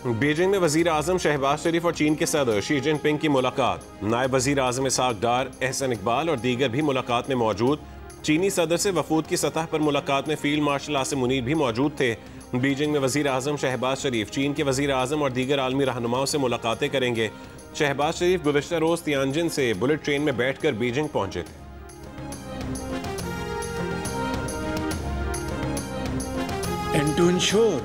Beijing में वजीर आजम शहबाज शरीफ और चीन के सदर शी जिनपिंग की मुलाकात। नायब वजीर आजम इसहाक डार, एहसन इकबाल और दीगर भी मुलाकात में मौजूद। चीनी सदर से वफूद की सतह पर मुलाकात में फील्ड मार्शल आसिम मुनीर भी मौजूद थे। बीजिंग में वजीर आजम शहबाज शरीफ चीन के वजीर आजम और दीगर आलमी रहनुमाओं से मुलाकातें करेंगे। शहबाज शरीफ गुज़िश्ता रोज तियानजिन से बुलेट ट्रेन में बैठकर बीजिंग पहुंचे थे। And to ensure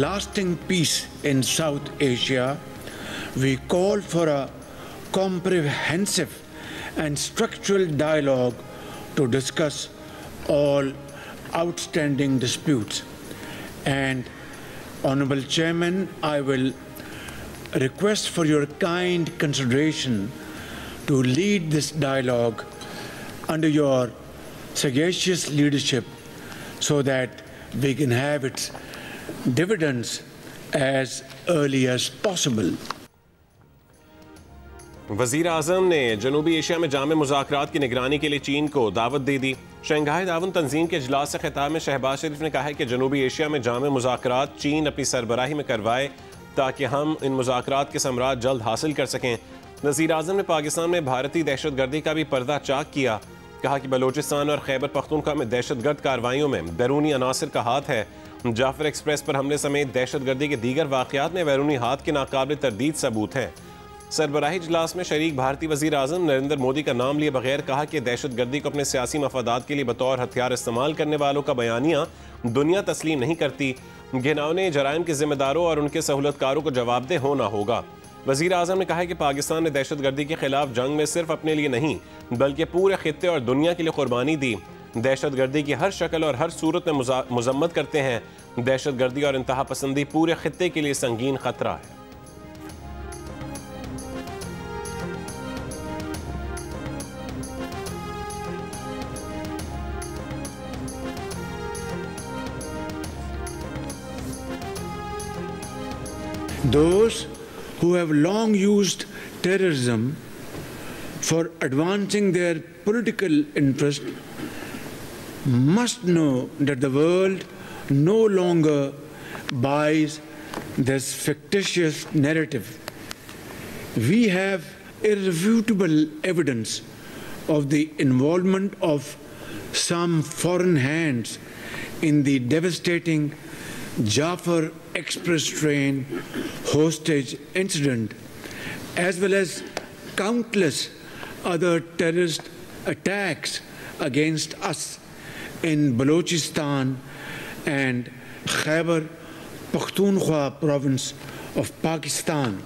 lasting peace in South Asia, we call for a comprehensive and structural dialogue to discuss all outstanding disputes. And, Honorable Chairman, I will request for your kind consideration to lead this dialogue under your sagacious leadership so that we can have its dividends as early as possible. वजीर आजम ने जनूबी Asia में जामे मुज़ाकरात की निगरानी के लिए चीन को दावत दे दी। शंघाई ताउन तंजीम के इजलास से खिताब में शहबाज शरीफ ने कहा है कि जनूबी एशिया में जामे मुज़ाकरात चीन अपनी सरबराही में करवाए ताकि हम इन मुज़ाकरात के समरात जल्द हासिल कर सकें। वजीर आजम ने पाकिस्तान में भारतीय दहशतगर्दी का भी पर्दा चाक किया। कहा कि बलोचिस्तान और खैबर पख्तूनख्वा में दहशतगर्द कार्रवाइयों में बैरूनी अनासर का हाथ है। जाफर एक्सप्रेस पर हमले समेत दहशतगर्दी के दीगर वाक़यात में बैरूनी हाथ के नाकाबिल तरदीद सबूत हैं। सरबराही इजलास में शरीक भारतीय वजीर आजम नरेंद्र मोदी का नाम लिए बगैर कहा कि दहशतगर्दी को अपने सियासी मफादात के लिए बतौर हथियार इस्तेमाल करने वालों का बयानिया दुनिया तस्लीम नहीं करती। घिनौने जराइम के जिम्मेदारों और उनके सहूलतकारों को जवाबदेह होना होगा। वजीर आजम ने कहा है कि पाकिस्तान ने दहशतगर्दी के खिलाफ जंग में सिर्फ अपने लिए नहीं बल्कि पूरे खित्ते और दुनिया के लिए कुर्बानी दी। दहशतगर्दी की हर शक्ल और हर सूरत में मजम्मत करते हैं। दहशतगर्दी और इंतहा पसंदी पूरे खित्ते के लिए संगीन खतरा है। Those who have long used terrorism for advancing their political interest must know that the world no longer buys this fictitious narrative. We have irrefutable evidence of the involvement of some foreign hands in the devastating Jafar Express train hostage incident, as well as countless other terrorist attacks against us in Balochistan and Khyber Pakhtunkhwa province of Pakistan.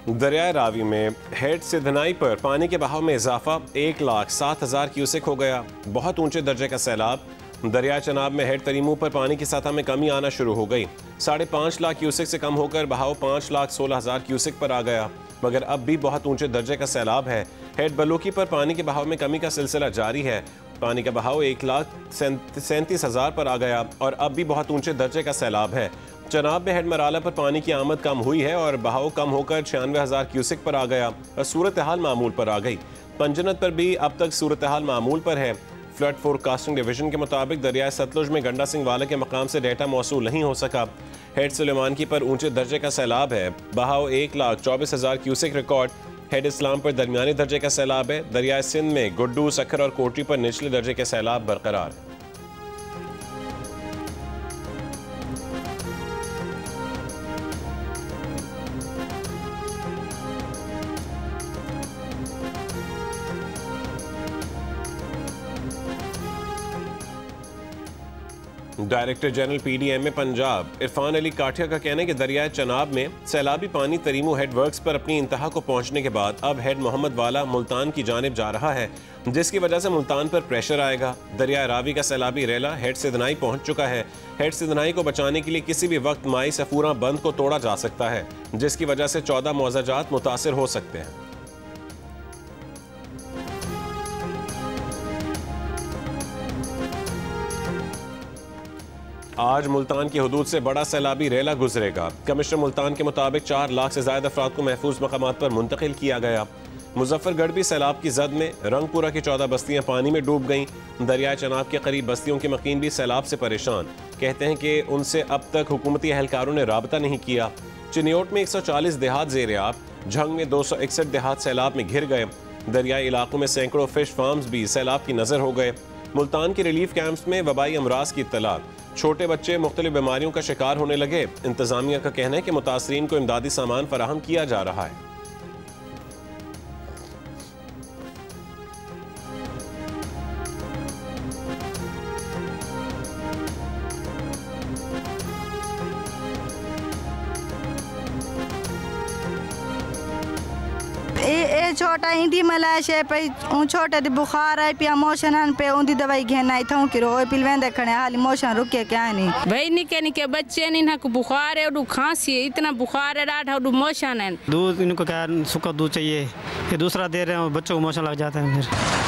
दरियाए Ravi में head से धनाई पर पानी के बहाव में इजाफा 1,07,000 cusec हो गया। बहुत ऊंचे दर्जे का सैलाब। दरिया चनाब में हेड तरीमू पर पानी की सतह में कमी आना शुरू हो गई। 5.5 लाख क्यूसेक से कम होकर बहाव 5,16,000 क्यूसेक पर आ गया, मगर अब भी बहुत ऊंचे दर्जे का सैलाब है। हेड बलूकी पर पानी के बहाव में कमी का सिलसिला जारी है। पानी का बहाव 1,37,000 पर आ गया और अब भी बहुत ऊंचे दर्जे का सैलाब है। चनाब में हेड मराला पर पानी की आमद कम हुई है और बहाव कम होकर 96,000 क्यूसेक पर आ गया और सूरत हाल मामूल पर आ गई। पंजनत पर भी अब तक सूरत हाल मामूल पर है। फ्लड फोरकास्टिंग डिवीजन के मुताबिक दरियाए सतलुज में गंडा सिंह वाला के मकाम से डेटा मौसूल नहीं हो सका। हेड सुलेमान की पर ऊंचे दर्जे का सैलाब है। बहाव 1,24,000 क्यूसेक रिकॉर्ड। हेड इस्लाम पर दरमियानी दर्जे का सैलाब है। दरियाए सिंध में गुड्डू, सखर और कोटरी पर निचले दर्जे के सैलाब बरकरार है। Director general PDMA Punjab Irfan Ali Kathia का कहना है कि दरियाए चनाब में सैलाबी पानी तरीमू हेड वर्क्स पर अपनी इंतहा को पहुंचने के बाद अब हेड मोहम्मद वाला मुल्तान की जानिब जा रहा है, जिसकी वजह से मुल्तान पर प्रेशर आएगा। दरियाए रावी का सैलाबी रेला हेड सिदनाई पहुंच चुका है। हेड सिदनाई को बचाने के लिए किसी भी वक्त माई सफूरा बंद को तोड़ा जा सकता है, जिसकी वजह से 14 मौजाजात मुतासिर हो सकते हैं। आज मुल्तान की हदूद से बड़ा सैलाबी रेला गुजरेगा। कमिश्नर मुल्तान के मुताबिक 4 लाख से ज्यादा अफराद को महफूज मकामात पर मुंतकिल किया गया। मुजफ्फरगढ़ भी सैलाब की जद में, रंगपुरा की 14 बस्तियां पानी में डूब गईं। दरियाए चनाब के करीब बस्तियों के मकीन भी सैलाब से परेशान, कहते हैं कि उनसे अब तक हुकूमती अहलकारों ने राबता नहीं किया। चिन्योट में 140 देहात ज़ेर आब, झंग में 261 देहात सैलाब में घिर गए। दरियाई इलाकों में सैकड़ों फिश फार्म्स भी सैलाब की नज़र हो गए। मुल्तान के रिलीफ कैंप्स में वबाई अमराज की इत्तला, छोटे बच्चे मुख्तलिफ बीमारियों का शिकार होने लगे। इंतजामिया का कहना है कि मुतासरीन को इमदादी सामान फराहम किया जा रहा है। छोटा इंदी मलाश है पे छोटा दी बुखार है पिया मोशन पे उंदी दवाई घेना था कि रो पिलवेंदे खने हाली मोशन रुके क्या नहीं भाई निके निके बच्चे नहीं ना बुखार है और खांसी है, इतना बुखार है रात और मोशन है। दूध इनको क्या सूखा दूध चाहिए, ये दूसरा दे रहे हैं, बच्चों को मोशन लग जाता है फिर।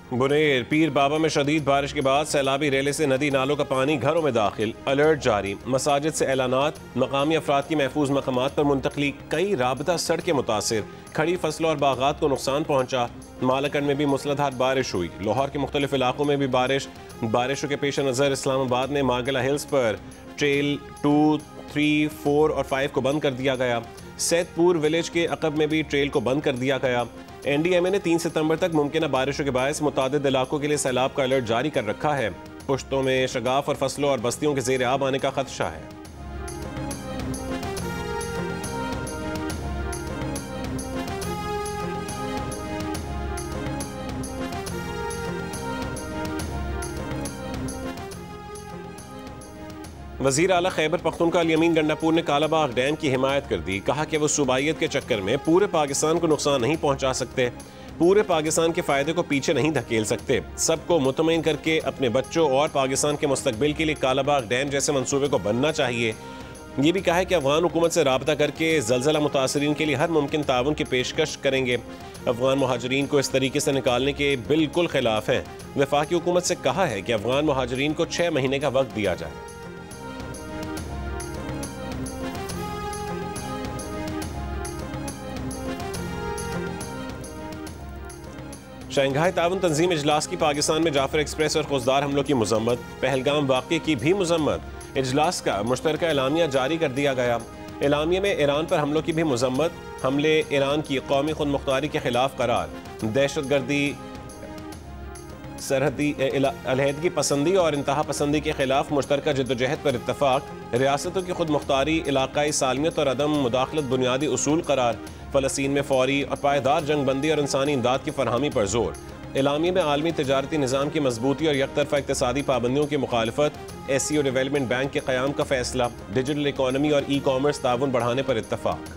बुनेर पीर बाबा में शदीद बारिश के बाद सैलाबी रेले से नदी नालों का पानी घरों में दाखिल, अलर्ट जारी। मसाजिद से ऐलानात, मकामी अफराद की महफूज मकामात पर मुंतकली, कई राबता सड़कें मुतासिर, खड़ी फसलों और बागात को नुकसान पहुंचा। मालकंड में भी मूसलाधार बारिश हुई। लाहौर के मुख्तलिफ इलाकों में भी बारिशों के पेश नज़र इस्लामाबाद में मागला हिल्स पर ट्रेल 2, 3, 4 और 5 को बंद कर दिया गया। सैदपुर विलेज के अकब में भी ट्रेल को बंद कर दिया गया। NDMA ने 3 सितंबर तक मुमकिन बारिशों के बायस मुतादिद इलाकों के लिए सैलाब का अलर्ट जारी कर रखा है। पुश्तों में शगाफ और फसलों और बस्तियों के ज़ेर आब आने का खदशा है। वज़ीर आला खैबर पख्तूनख्वा अल-यमीन गंडापुर ने कालाबाग डैम की हिमायत कर दी। कहा कि वो सूबाइयत के चक्कर में पूरे पाकिस्तान को नुकसान नहीं पहुंचा सकते, पूरे पाकिस्तान के फ़ायदे को पीछे नहीं धकेल सकते। सबको मुतमईन करके अपने बच्चों और पाकिस्तान के मुस्तकबिल के लिए कालाबाग डैम जैसे मंसूबे को बनना चाहिए। ये भी कहा है कि अफगान हुकूमत से राबता करके ज़लज़ला मुतासरीन के लिए हर मुमकिन ताउन की पेशकश करेंगे। अफगान महाजरीन को इस तरीके से निकालने के बिल्कुल खिलाफ हैं। वफाकी हुकूमत से कहा है कि अफगान महाजरीन को 6 महीने का वक्त दिया जाए। शंघाई ताउन तंजीम इजलास की पाकिस्तान में जाफर एक्सप्रेस और खुजदार हमलों की मजम्मत, पहलगाम वाक़े की भी मजम्मत। इजलास का मुश्तरका एलामिया जारी कर दिया गया। एलामिया में ईरान पर हमलों की भी मजम्मत, हमले ईरान की कौमी खुद मुख्तारी के खिलाफ करार, दहशतगर्दी, सरहदी अलहदगी पसंदी और इंतहा पसंदी के खिलाफ मुश्तरका जद्दोजहद पर इत्तफाक, रियासतों की खुद मुख्तारी, इलाकाई सालमियत और अदम मुदाखलत बुनियादी उसूल करार, फ़लस्तीन में फौरी और पायदार जंग बंदी और इंसानी इमदाद की फरहमी पर जोर। एलामिया में आलमी तजारती निज़ाम की मजबूती और यकतरफा इक़्तिसादी पाबंदियों की मुखालफत, SCO डेवलपमेंट बैंक के क़याम का फैसला, डिजिटल इकॉनमी और ई-कॉमर्स ताउन बढ़ाने पर इत्तफाक।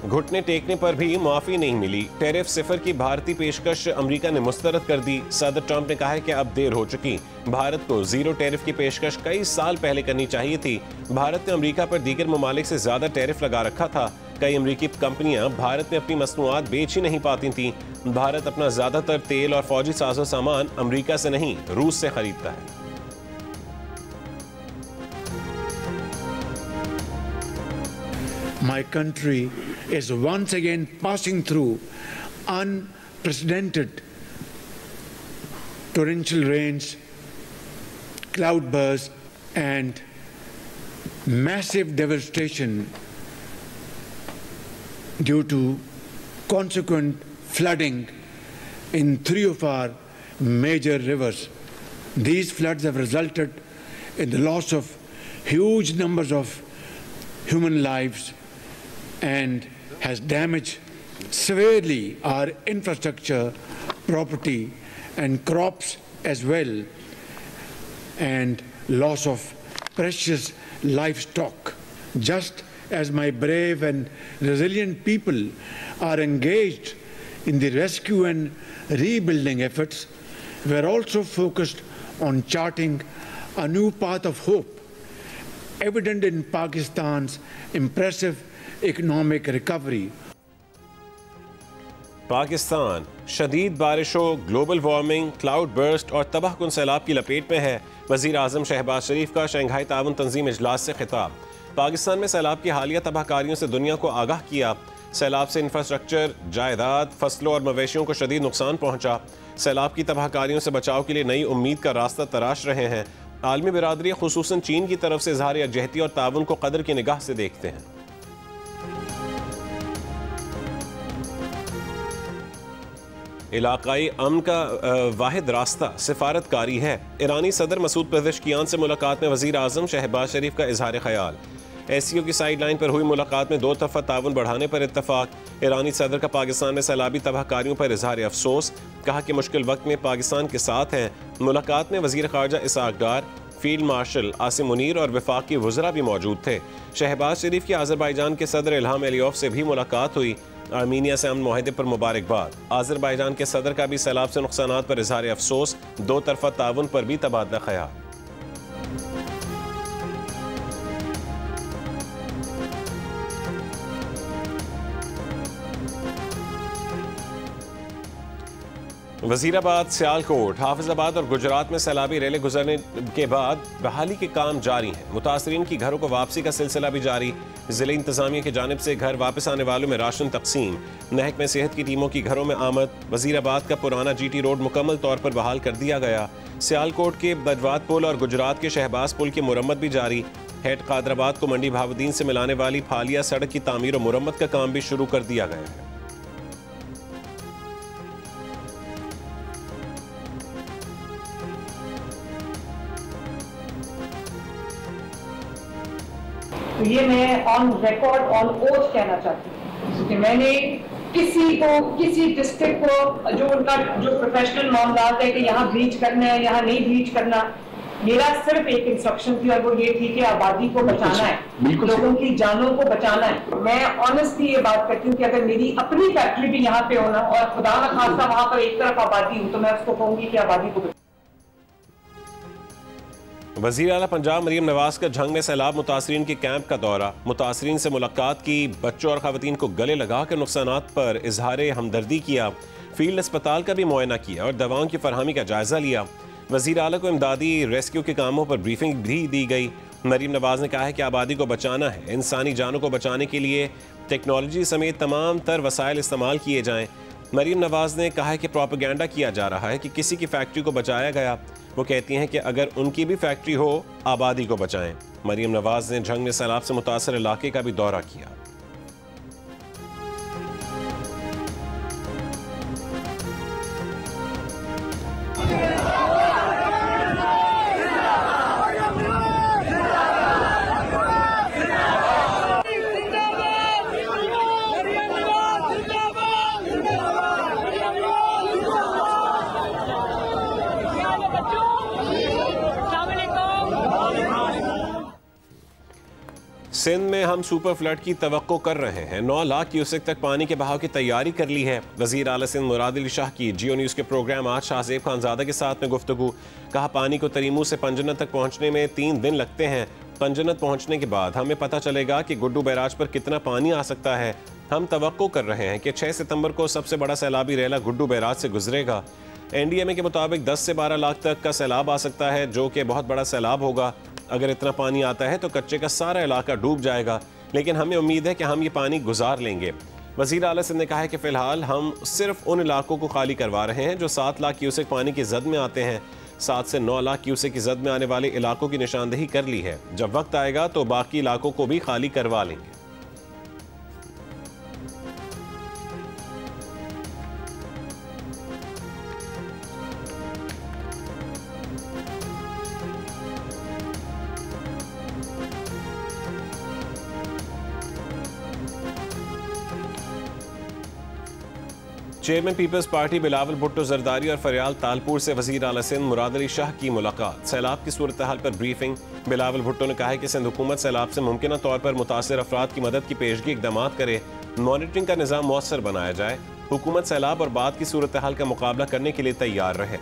घुटने टेकने पर भी माफी नहीं मिली। टैरिफ सिफर की भारतीय पेशकश अमेरिका ने मुस्तरद कर दी। सदर ट्रंप ने कहा है कि अब देर हो चुकी, भारत को जीरो टैरिफ की पेशकश कई साल पहले करनी चाहिए थी। भारत ने अमेरिका पर दीगर ममालिक से ज्यादा टैरिफ लगा रखा था। कई अमेरिकी कंपनियां भारत में अपनी मसनूआत बेच ही नहीं पाती थीं। भारत अपना ज्यादातर तेल और फौजी साजो सामान अमेरिका से नहीं, रूस से खरीदता है। My country is once again passing through unprecedented torrential rains, cloudbursts, and massive devastation due to consequent flooding in 3 of our major rivers. These floods have resulted in the loss of huge numbers of human lives and has damaged severely our infrastructure, property and crops as well, and loss of precious livestock. Just as my brave and resilient people are engaged in the rescue and rebuilding efforts, we're also focused on charting a new path of hope, evident in Pakistan's impressive economic recovery. Pakistan शदीद बारिशों, global warming, cloud burst और तबाहकुन सैलाब की लपेट में है। वज़ीर आज़म शहबाज शरीफ का शंघाई ताउन तंजीम इजलास से खिताब। पाकिस्तान में सैलाब की हालिया तबाहकारियों से दुनिया को आगाह किया। सैलाब से इंफ्रास्ट्रक्चर, जायदाद, फसलों और मवेशियों को शदीद नुकसान पहुंचा। सैलाब की तबाहकारियों से बचाव के लिए नई उम्मीद का रास्ता तराश रहे हैं। आलमी बिरादरी खुसूसन चीन की तरफ से इज़हार यकजहती और ताउन को कदर की निगाह से देखते हैं। इलाकाई अमन का वाहिद रास्ता सिफारतकारी है। ईरानी सदर मसूद पेज़ेश्कियान से मुलाकात में वज़ीर आज़म शहबाज शरीफ का इजहार ख्याल। SCO की साइड लाइन पर हुई मुलाकात में 2 तरफ़ा ताउन बढ़ाने पर इत्तफाक। ईरानी सदर का पाकिस्तान में सैलाबी तबाहकारियों पर इजहार अफसोस, कहा कि मुश्किल वक्त में पाकिस्तान के साथ हैं। मुलाकात में वज़ीर ख़ारजा इसहाक डार, फील्ड मार्शल आसिम मुनीर और वफाकी वज़रा भी मौजूद थे। शहबाज शरीफ की आज़रबाईजान के सदर इल्हाम अलीयेव से भी मुलाकात हुई। आर्मीनिया से अमन मुआहदे पर मुबारकबाद। आज़रबाईजान के सदर का भी सैलाब से नुकसानात पर इजहार अफसोस, 2 तरफ़ा ताउन पर भी तबादला ख्याल। वज़ीराबाद, सियालकोट, हाफिजाबाद और गुजरात में सैलाबी रेलें गुजरने के बाद बहाली के काम जारी हैं। मुतासरीन की घरों को वापसी का सिलसिला भी जारी। ज़िले इंतज़ामिया की जानिब से घर वापस आने वालों में राशन तकसीम। महकमे सेहत की टीमों की घरों में आमद। वज़ीराबाद का पुराना GT रोड मुकम्मल तौर पर बहाल कर दिया गया। सियालकोट के बजवात पुल और गुजरात के शहबाज पुल की मुरम्मत भी जारी। हेड कादराबाद को मंडी भावुद्दीन से मिलाने वाली फालिया सड़क की तामीर और मुरम्मत का काम भी शुरू कर दिया गया है। तो ये मैं ऑन रिकॉर्ड ऑन ओथ कहना चाहती हूँ कि मैंने किसी डिस्ट्रिक्ट को जो उनका जो प्रोफेशनल मामला है कि यहाँ ब्लीच करना है, यहाँ नहीं ब्लीच करना, मेरा सिर्फ एक इंस्ट्रक्शन थी और वो ये थी कि आबादी को बचाना है, लोगों की जानों को बचाना है। मैं ऑनेस्टली ये बात करती हूँ कि अगर मेरी अपनी फैक्ट्री भी यहाँ पे होना और खुदा न खास्ता वहां पर एक तरफ आबादी हो तो मैं उसको कहूंगी कि आबादी को। वज़ीर आला पंजाब मरीम नवाज का झंग में सैलाब मुतासरीन के कैंप का दौरा। मुतासरीन से मुलाकात की, बच्चों और ख़वातीन को गले लगाकर नुकसानात पर इजहार हमदर्दी किया। फील्ड अस्पताल का भी मुआयना किया और दवाओं की फरहमी का जायजा लिया। वज़ीर आला को इमदादी रेस्क्यू के कामों पर ब्रीफिंग भी दी गई। मरीम नवाज ने कहा है कि आबादी को बचाना है। इंसानी जानों को बचाने के लिए टेक्नोलॉजी समेत तमाम तर वसाइल इस्तेमाल किए जाएं। मरीम नवाज ने कहा है कि प्रोपेगेंडा किया जा रहा है कि किसी की फैक्ट्री को बचाया गया। वो कहती हैं कि अगर उनकी भी फैक्ट्री हो, आबादी को बचाएं। मरीम नवाज ने झंग में सैलाब से मुतासर इलाके का भी दौरा किया। सिंध में हम सुपर फ्लड की तवक्को कर रहे हैं। 9 लाख क्यूसेक तक पानी के बहाव की तैयारी कर ली है। वज़ीर आला सिंध मुराद अली शाह की जियो न्यूज़ के प्रोग्राम आज शाहज़ेब खानज़ादा के साथ में गुफ्तगू। कहा पानी को तरीमू से पंजनत तक पहुँचने में 3 दिन लगते हैं। पंजनत पहुँचने के बाद हमें पता चलेगा कि गुड्डू बैराज पर कितना पानी आ सकता है। हम तवक्को कर रहे हैं कि 6 सितंबर को सबसे बड़ा सैलाबी रेला गुड्डू बैराज से गुजरेगा। NDMA के मुताबिक 10 से 12 लाख तक का सैलाब आ सकता है, जो कि बहुत बड़ा सैलाब होगा। अगर इतना पानी आता है तो कच्चे का सारा इलाका डूब जाएगा, लेकिन हमें उम्मीद है कि हम ये पानी गुजार लेंगे। वज़ीर आला सिंध ने कहा है कि फ़िलहाल हम सिर्फ उन इलाकों को खाली करवा रहे हैं जो 7 लाख क्यूसेक पानी की जद में आते हैं। 7 से 9 लाख क्यूसेक की जद में आने वाले इलाकों की निशानदेही कर ली है। जब वक्त आएगा तो बाकी इलाकों को भी खाली करवा लेंगे। Chairman People's Party Bilawal Bhutto Zardari और फरियाल तालपुर से वज़ीर आला सिंध मुराद अली शाह की मुलाकात। सैलाब की सूरत हाल पर ब्रीफिंग। बिलावल भुट्टो ने कहा है कि सिंध हुकूमत सैलाब से मुमकिन तौर पर मुतासर अफराद की मदद की पेशगी इकदाम करे। मॉनिटरिंग का निज़ाम मौसर बनाया जाए। हुकूमत सैलाब और बाद की सूरत हाल का मुकाबला करने के लिए तैयार रहे।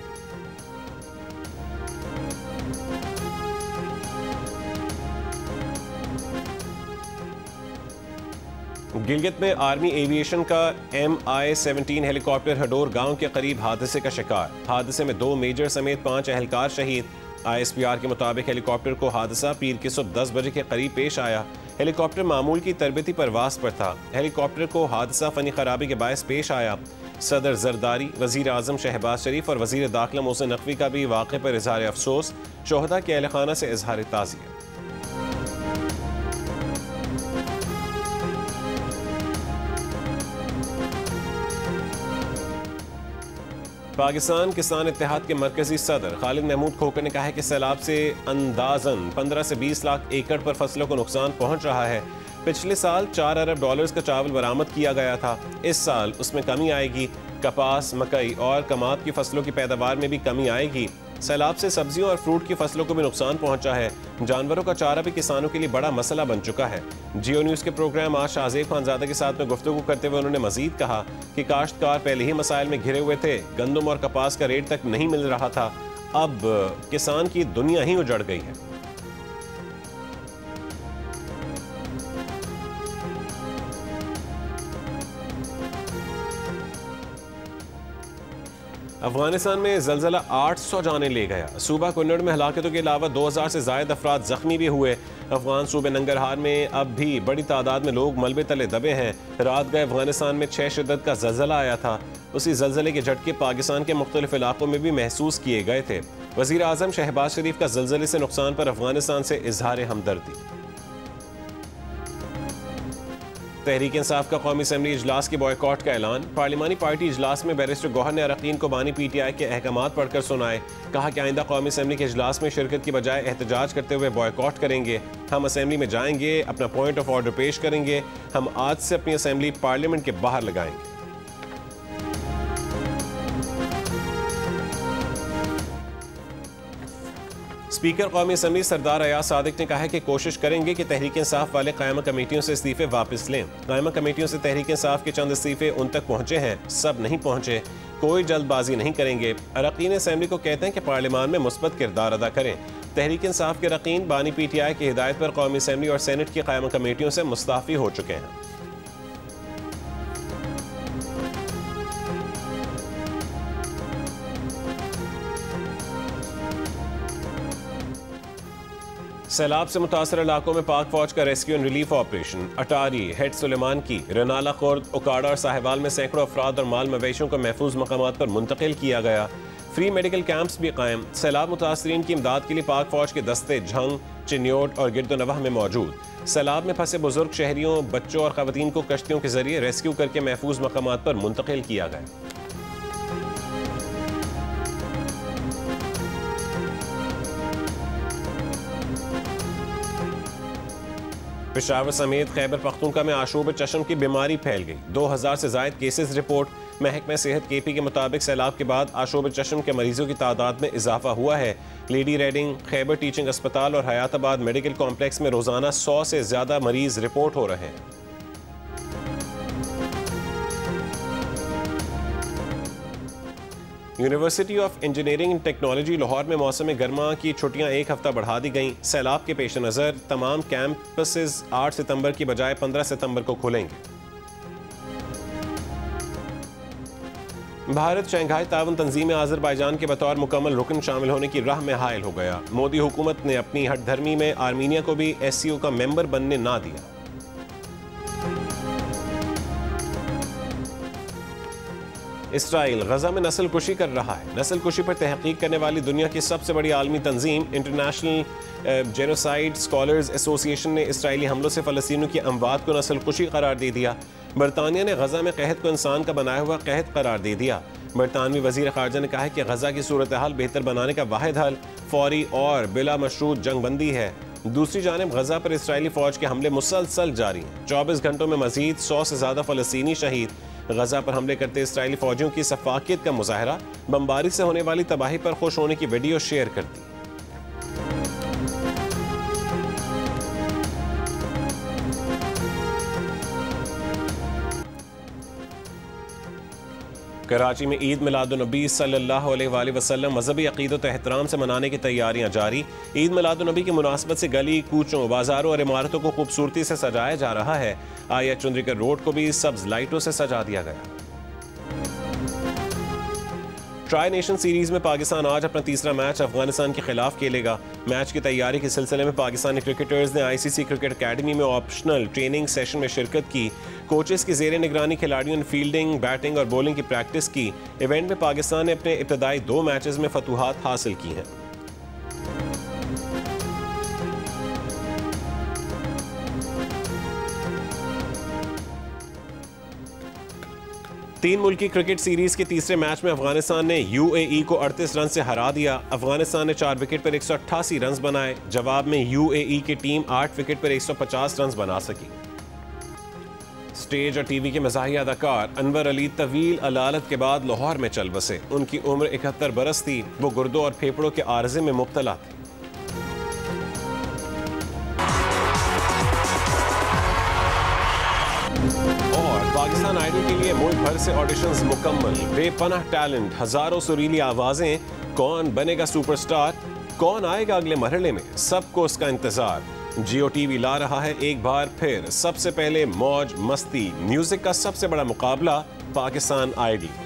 गिलगित में आर्मी एविएशन का MI-17 हेलीकॉप्टर हडोर गांव के करीब हादसे का शिकार। हादसे में 2 मेजर समेत 5 एहलकार शहीद। ISPR के मुताबिक हेलीकॉप्टर को हादसा पीर की सुबह 10 बजे के करीब पेश आया। हेलीकॉप्टर मामूल की तरबती परवास पर था। हेलीकॉप्टर को हादसा फनी खराबी के बायस पेश आया। सदर जरदारी, वजीर आजम शहबाज शरीफ और वजीर दाखिला मोहसिन नकवी का भी वाक़े पर इजहार अफसोस। शोहदा के अहल खाना से इजहार ताज़ियत। पाकिस्तान किसान इत्तेहाद के मरकजी सदर खालिद महमूद खोकर ने कहा है कि सैलाब से अंदाजन 15 से 20 लाख एकड़ पर फसलों को नुकसान पहुंच रहा है। पिछले साल 4 अरब डॉलर्स का चावल बरामद किया गया था। इस साल उसमें कमी आएगी। कपास, मकई और कमात की फसलों की पैदावार में भी कमी आएगी। सैलाब से सब्जियों और फ्रूट की फसलों को भी नुकसान पहुंचा है। जानवरों का चारा भी किसानों के लिए बड़ा मसला बन चुका है। जियो न्यूज़ के प्रोग्राम आज शाहजेब खानजादा के साथ में गुफ्तगू करते हुए उन्होंने मजीद कहा कि काश्तकार पहले ही मसाइल में घिरे हुए थे। गंदम और कपास का रेट तक नहीं मिल रहा था। अब किसान की दुनिया ही उजड़ गई है। अफगानिस्तान में जलजला 800 जाने ले गया। सूबा कुन्नड़ में हलाकतों के अलावा 2000 से ज्यादा अफराद जख्मी भी हुए। अफगान सूबे नंगरहार में अब भी बड़ी तादाद में लोग मलबे तले दबे हैं। रात गए अफगानिस्तान में 6 शिद्दत का जलजला आया था। उसी जलजले के झटके पाकिस्तान के मुख्तलिफ इलाकों में भी महसूस किए गए थे। वजीर आजम शहबाज शरीफ का जलजले से नुकसान पर अफगानिस्तान से इजहार हमदर्दी। तहरीक इंसाफ का कौमी असम्बली इजलास के बॉयकॉट का ऐलान। पार्लिमानी पार्टी इजलास में बैरिस्टर गौहर ने अरकान को बानी PTI के अहकामात पढ़कर सुनाए। कहा कि आइंदा कौमी असम्बली के इजलास में शिरकत की बजाय एहतजाज करते हुए बॉयकॉट करेंगे। हम असम्बली में जाएंगे, अपना पॉइंट ऑफ ऑर्डर पेश करेंगे। हम आज से अपनी असम्बली पार्लियामेंट के बाहर लगाएंगे। स्पीकर कौमी असम्बली सरदार अयाज सादिक ने कहा है कि कोशिश करेंगे कि तहरीक इंसाफ वाले कायमा कमेटियों से इस्तीफे वापस लें। कायमा कमेटियों से तहरीक इंसाफ के चंद इस्तीफे उन तक पहुंचे हैं, सब नहीं पहुंचे। कोई जल्दबाजी नहीं करेंगे। अरकान असम्बली को कहते हैं कि पार्लियामान में मुस्बत किरदार अदा करें। तहरीक इंसाफ के अरकान बानी PTI की हिदायत पर कौमी असम्बली और सेनेट की कायमा कमेटियों से मुस्ताफी हो चुके हैं। सैलाब से मुतासर इलाकों में पाक फौज का rescue and relief operation. Attari, head Suleman की, रनाला खुर्द, उकाड़ा और साहिवाल में सैकड़ों अफराद और माल मवेशियों को महफूज मकामात पर मुंतकिल किया गया। फ्री मेडिकल कैंप्स भी कायम। सैलाब मुतासरीन की इमदाद के लिए पाक फौज के दस्ते झंग, चिन्योट और गिरदोनवाह में मौजूद। सैलाब में फंसे बुजुर्ग शहरियों, बच्चों और खवातीन को कश्तियों के जरिए रेस्क्यू करके महफूज मकामात पर मुंतकिल किया गया। पेशावर समेत खैबर पख्तूनख्वा में आशूब चश्म की बीमारी फैल गई। 2000 से ज्यादा केसेस रिपोर्ट। महकमा सेहत KP के मुताबिक सैलाब के बाद आशूब चश्म के मरीजों की तादाद में इजाफा हुआ है। लेडी रेडिंग, खैबर टीचिंग अस्पताल और हयाताबाद मेडिकल कॉम्प्लेक्स में रोजाना 100 से ज्यादा मरीज रिपोर्ट हो रहे हैं। University of engineering and technology Lahore में मौसम गर्मा की छुट्टियां 1 हफ्ता बढ़ा दी गईं। सैलाब के पेश नज़र तमाम कैंपसेस 8 सितंबर की बजाय 15 सितंबर को खुलेंगे। भारत शंघाई ताउन तंजीम आज़रबाईजान के बतौर मुकम्मल रुकन शामिल होने की राह में हायल हो गया। मोदी हुकूमत ने अपनी हठधर्मी में आर्मीनिया को भी SCO का मेंबर बनने ना दिया। इसराइल गजा में नस्ल कुशी कर रहा है। नस्ल कुशी पर तहकीक करने वाली दुनिया की सबसे बड़ी आलमी तंजीम इंटरनेशनल जेनोसाइड स्कॉलर्स एसोसिएशन ने इसराइली हमलों से फ़लस्तीनियों की अमवात को नस्ल कुशी करार दे दिया। बरतानिया ने गजा में कहत को इंसान का बनाया हुआ कहत करार दे दिया। बरतानवी वजीर खारजा ने कहा है कि गजा की सूरत हाल बेहतर बनाने का वाहिद हल फौरी और बिला मशरूत जंग बंदी है। दूसरी जानिब गजा पर इसराइली फौज के हमले मुसलसल जारी हैं। 24 घंटों में मजीद 100 से ज्यादा फ़लस्तीनी शहीद। गजा पर हमले करते इसराइली फौजियों की सफाकियत का मुजाहरा। बमबारी से होने वाली तबाही पर खुश होने की वीडियो शेयर कर दी। कराची में ईद मिलादुन्नबी सल्लल्लाहु अलैहि वसल्लम मजहबी अकीदत व एहतराम से मनाने की तैयारियां जारी। ईद मिलादुन्नबी की मुनासबत से गली कूचों, बाजारों और इमारतों को खूबसूरती से सजाया जा रहा है। IH चुंद्रीकर रोड को भी सब्ज लाइटों से सजा दिया गया। ट्राई नेशन सीरीज में पाकिस्तान आज अपना तीसरा मैच अफगानिस्तान के खिलाफ खेलेगा। मैच की तैयारी के सिलसिले में पाकिस्तानी क्रिकेटर्स ने ICC क्रिकेट अकेडमी में ऑप्शनल ट्रेनिंग सेशन में शिरकत की। कोचेस की जेर निगरानी खिलाड़ियों ने फील्डिंग, बैटिंग और बॉलिंग की प्रैक्टिस की। इवेंट में पाकिस्तान ने अपने इब्तदाई 2 मैचेस में फतूहात हासिल की हैं। तीन मुल्की क्रिकेट सीरीज के तीसरे मैच में अफगानिस्तान ने UAE को 38 रन से हरा दिया। अफगानिस्तान ने 4 विकेट पर 188 रन बनाए। जवाब में UAE की टीम 8 विकेट पर 150 रन बना सकी। स्टेज और टीवी के मज़ाहिया अदाकार अनवर अली तवील अलालत के बाद लाहौर में चल बसे। उनकी उम्र 71 बरस थी। वो गुर्दों और फेफड़ों के आर्जे में मुब्तला थे। पाकिस्तान आइडल के लिए मुल्क भर से ऑडिशंस मुकम्मल। बेपनाह टैलेंट, हजारों सुरीली आवाजें। कौन बनेगा सुपरस्टार, कौन आएगा अगले मरहले में, सबको उसका इंतजार। जियो टीवी ला रहा है एक बार फिर सबसे पहले मौज मस्ती म्यूजिक का सबसे बड़ा मुकाबला, पाकिस्तान आइडल।